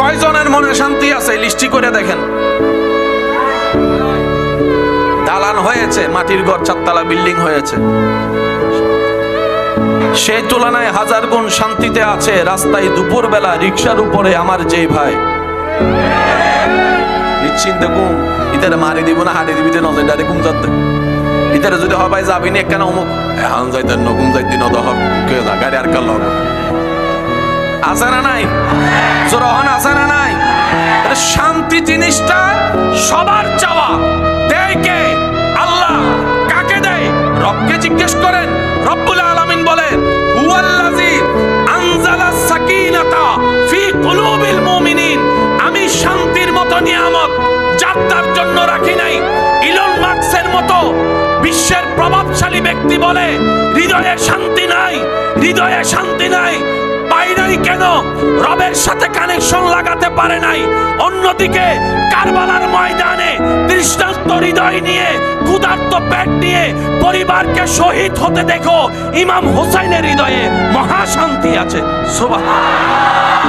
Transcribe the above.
কয়জনের মনে শান্তি আছে লিস্টি করে দেখেন। দালান হয়েছে, মাটির ঘর, 4 তলা বিল্ডিং হয়েছে, সেই তুলনায় 1000 গুণ শান্তিতে আছে রাস্তায় দুপুরবেলা রিক্সার উপরে আমার যেই ভাই। নিশ্চিন্তে ঘুম, ইতারে মারি দিব না হাঁটি দিবি, নজর ডারে ঘুম যাতে ইতারে যদি হয় ভাই যাবি না কেন অমুক এখন যাইতেন ঘুম যাইতে নদ গাড়ি আর কাল আছে না নাই? জোরহন আছে না নাই? শান্তি জিনিসটা সবার চাওয়া। দেয় কে? আল্লাহ। কাকে দেয়? রবকে জিজ্ঞেস করেন। রব্বুল আলামিন বলেন হুয়াল্লাযী আনজালাস সাকিনাতা ফি কুলুবিল মুমিনিন। আমি শান্তির মতো নিয়ামত যার জন্য রাখি নাই। ইলন মাস্কের মতো বিশ্বের প্রভাবশালী ব্যক্তি বলে হৃদয়ে শান্তি নাই, হৃদয়ে শান্তি নাই। পাই নাই কেন? রবের সাথে কানেকশন লাগাতে পারে নাই। অন্যদিকে কারবালার ময়দানে তৃষ্ণার্ত হৃদয় নিয়ে, ক্ষুধার্ত পেট নিয়ে পরিবারকে শহীদ হতে দেখো, ইমাম হোসেনের হৃদয়ে মহাশান্তি আছে। সুবহানাল্লাহ।